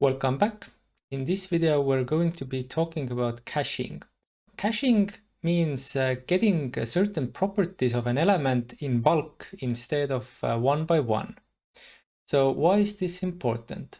Welcome back. In this video, we're going to be talking about caching. Caching means getting certain properties of an element in bulk instead of one by one. So why is this important?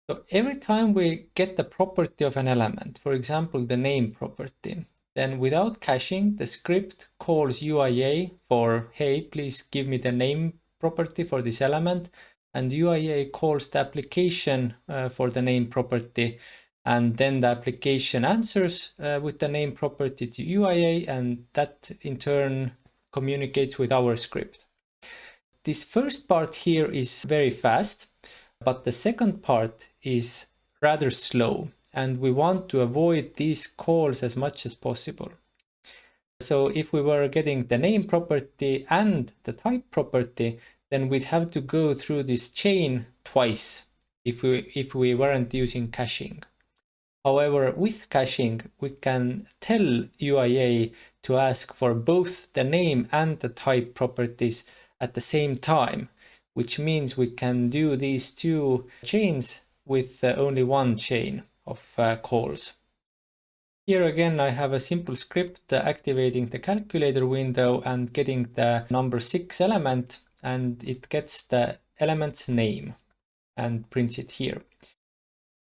So every time we get the property of an element, for example, the name property, then without caching, the script calls UIA for, hey, please give me the name property for this element. And UIA calls the application for the name property, and then the application answers with the name property to UIA, and that in turn communicates with our script. This first part here is very fast, but the second part is rather slow, and we want to avoid these calls as much as possible. So if we were getting the name property and the type property, then we'd have to go through this chain twice if we weren't using caching. However, with caching, we can tell UIA to ask for both the name and the type properties at the same time, which means we can do these two chains with only one chain of calls. Here again, I have a simple script activating the calculator window and getting the number 6 element, and it gets the element's name and prints it here.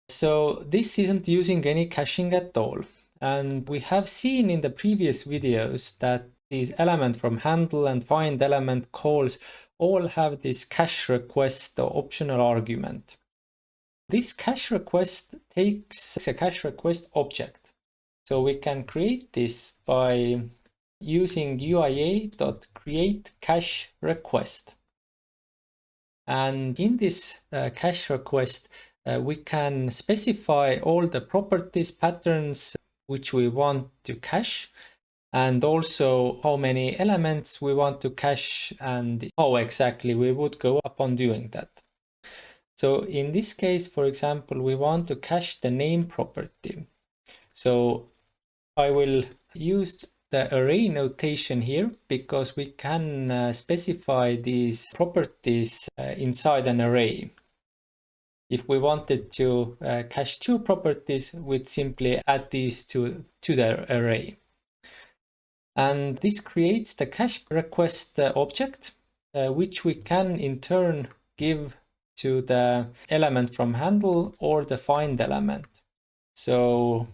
So this isn't using any caching at all. And we have seen in the previous videos that these element from handle and find element calls all have this cache request or optional argument. This cache request takes a cache request object. So we can create this by using uia.createCacheRequest. And in this cache request, we can specify all the properties, patterns which we want to cache, and also how many elements we want to cache and how exactly we would go upon doing that. So in this case, for example, we want to cache the name property. So I will use the array notation here because we can specify these properties inside an array. If we wanted to cache two properties, we'd simply add these to the array. And this creates the cache request object, which we can in turn give to the element from handle or the find element. So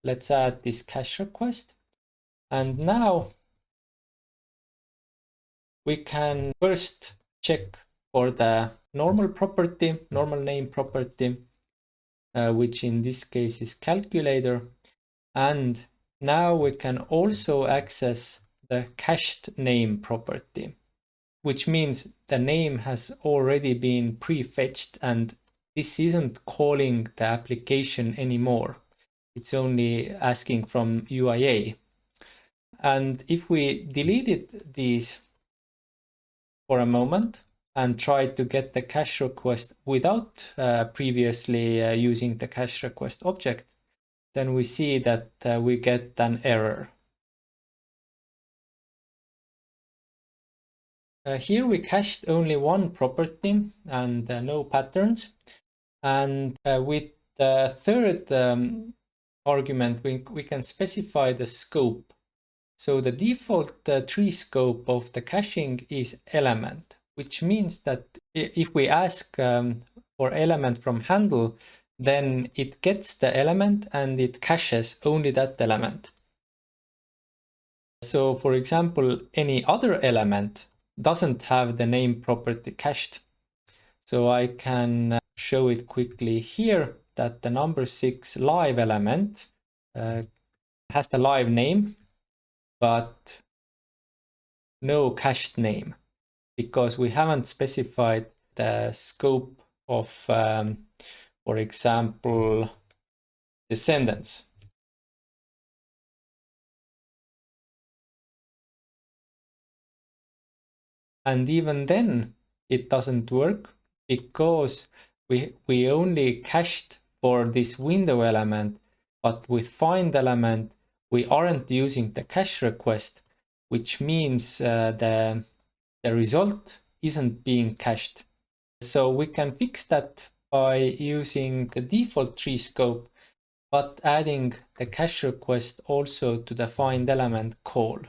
let's add this cache request. And now we can first check for the normal property, normal name property, which in this case is calculator. And now we can also access the cached name property, which means the name has already been prefetched and this isn't calling the application anymore. It's only asking from UIA. And if we deleted these for a moment and tried to get the cache request without previously using the cache request object, then we see that we get an error. Here we cached only one property and no patterns. And with the third argument, we can specify the scope. So the default tree scope of the caching is element, which means that if we ask for element from handle, then it gets the element and it caches only that element. So for example, any other element doesn't have the name property cached. So I can show it quickly here that the number 6 live element has the live name, but no cached name because we haven't specified the scope of, for example, descendants. And even then, it doesn't work because we only cached for this window element, but with find element, we aren't using the cache request, which means the result isn't being cached. So we can fix that by using the default tree scope, but adding the cache request also to the find element call,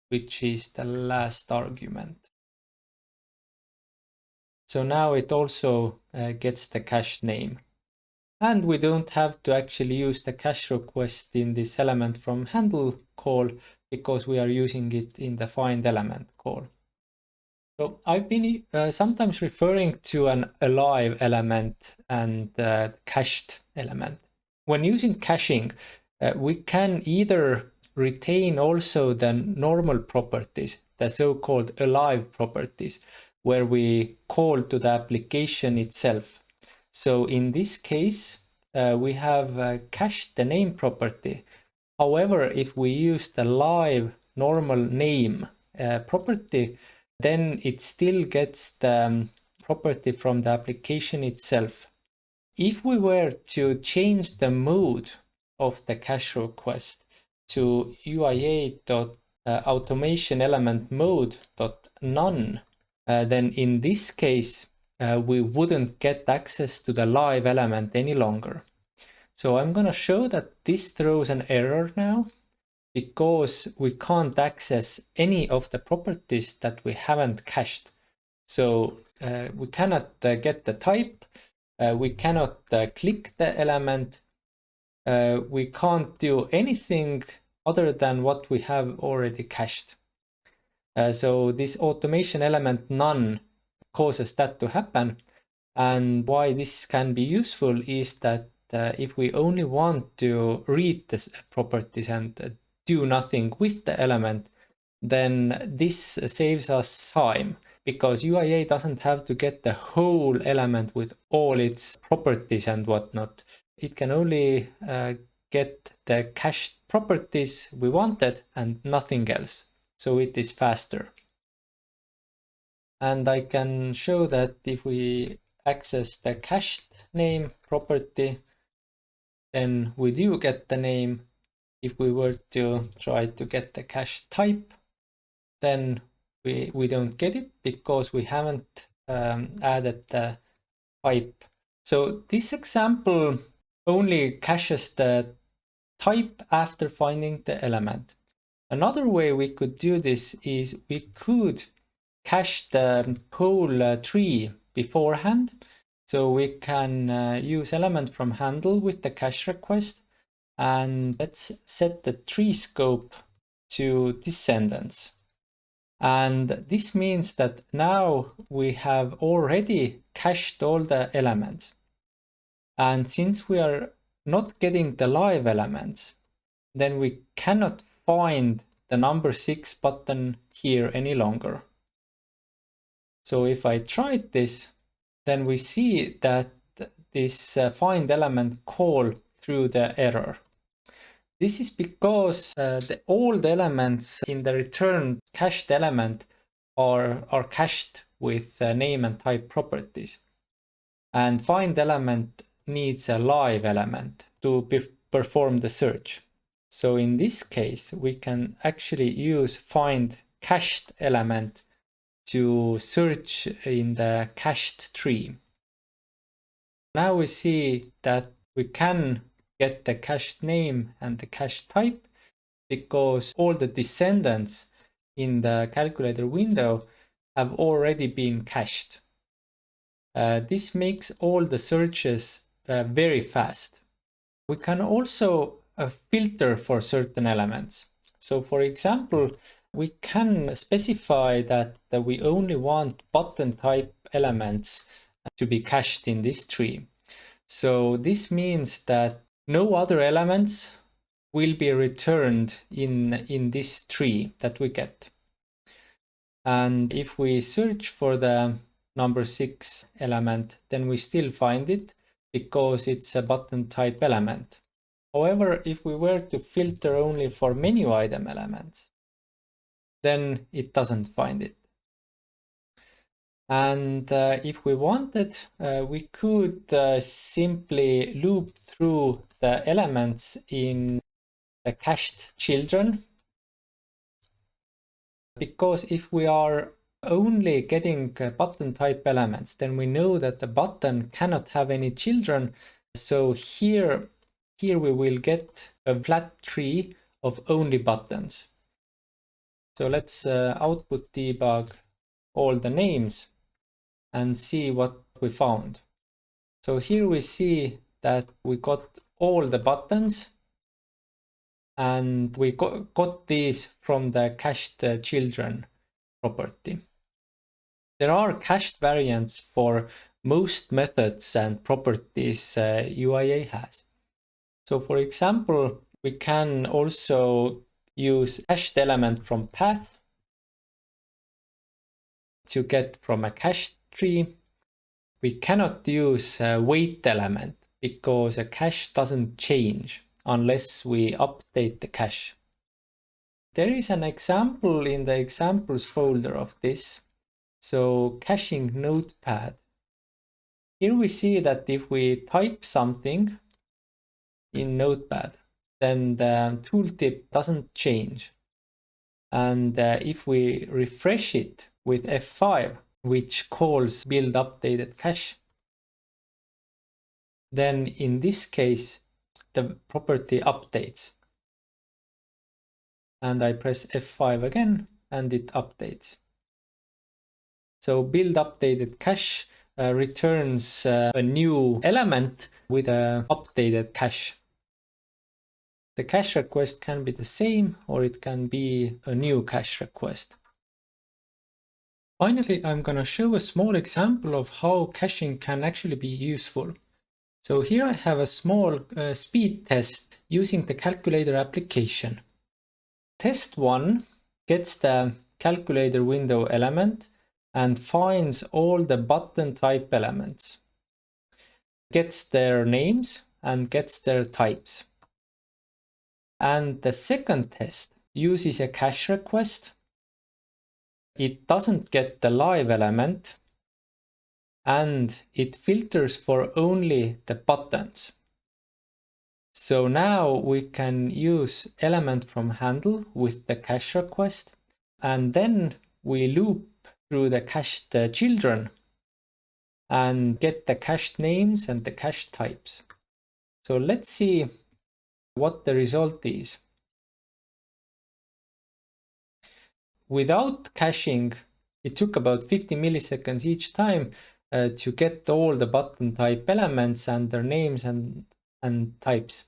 which is the last argument. So now it also gets the cache name. And we don't have to actually use the cache request in this element from handle call because we are using it in the find element call. So I've been sometimes referring to an alive element and cached element. When using caching, we can either retain also the normal properties, the so-called alive properties, where we call to the application itself. So in this case, we have cached the name property. However, if we use the live normal name property, then it still gets the property from the application itself. If we were to change the mode of the cache request to UIA.automation element mode.none, then in this case, we wouldn't get access to the live element any longer. So I'm going to show that this throws an error now because we can't access any of the properties that we haven't cached. So we cannot get the type, we cannot click the element, we can't do anything other than what we have already cached. So this automation element none causes that to happen. And why this can be useful is that if we only want to read the properties and do nothing with the element, then this saves us time because UIA doesn't have to get the whole element with all its properties and whatnot. It can only get the cached properties we wanted and nothing else. So it is faster. And I can show that if we access the cached name property, then we do get the name. If we were to try to get the cache type, then we don't get it because we haven't added the type. So this example only caches the type after finding the element. Another way we could do this is we could cache the whole tree beforehand. So we can use element from handle with the cache request, and let's set the tree scope to descendants. And this means that now we have already cached all the elements. And since we are not getting the live elements, then we cannot find the number 6 button here any longer. So if I tried this, then we see that this find element call through the error. This is because all the elements in the return cached element are cached with name and type properties. And find element needs a live element to perform the search. So in this case, we can actually use find cached element to search in the cached tree. Now we see that we can get the cached name and the cache type because all the descendants in the calculator window have already been cached. This makes all the searches very fast. We can also filter for certain elements. So for example, we can specify that we only want button type elements to be cached in this tree. So this means that no other elements will be returned in this tree that we get. And if we search for the number 6 element, then we still find it because it's a button type element. However, if we were to filter only for menu item elements, then it doesn't find it. And if we wanted, we could simply loop through the elements in the cached children. Because if we are only getting button type elements, then we know that the button cannot have any children. So here we will get a flat tree of only buttons. So let's output debug all the names and see what we found. So here we see that we got all the buttons, and we got these from the cached children property. There are cached variants for most methods and properties UIA has. So for example, we can also use cached element from path to get from a cached tree. We cannot use a wait element because a cache doesn't change unless we update the cache. There is an example in the examples folder of this. So caching notepad. Here we see that if we type something in notepad, then the tooltip doesn't change. And if we refresh it with F5, which calls build updated cache, then in this case, the property updates. And I press F5 again, and it updates. So build updated cache returns a new element with an updated cache. The cache request can be the same, or it can be a new cache request. Finally, I'm going to show a small example of how caching can actually be useful. So here I have a small speed test using the calculator application. Test 1 gets the calculator window element and finds all the button type elements, gets their names and gets their types. And the second test uses a cache request. It doesn't get the live element, and it filters for only the buttons. So now we can use element from handle with the cache request, and then we loop through the cached children and get the cached names and the cached types. So let's see what the result is. Without caching, it took about 50 milliseconds each time to get all the button type elements and their names and types.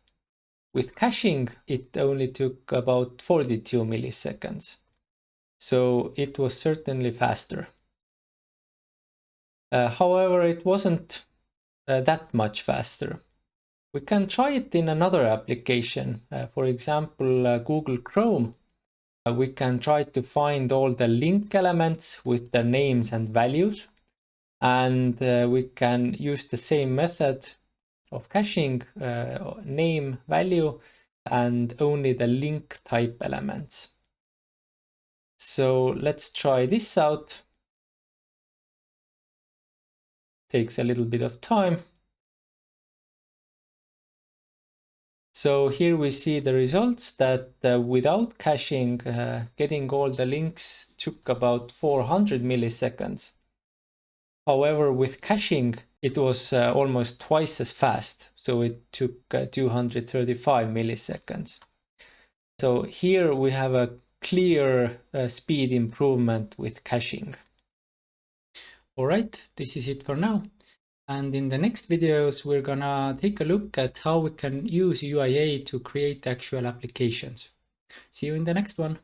With caching, it only took about 42 milliseconds. So it was certainly faster. However, it wasn't that much faster. We can try it in another application. For example, Google Chrome. We can try to find all the link elements with their names and values. And we can use the same method of caching, name, value, and only the link type elements. So let's try this out. Takes a little bit of time. So here we see the results that without caching, getting all the links took about 400 milliseconds. However, with caching, it was almost twice as fast. So it took 235 milliseconds. So here we have a clear speed improvement with caching. All right, this is it for now. And in the next videos, we're gonna take a look at how we can use UIA to create actual applications. See you in the next one.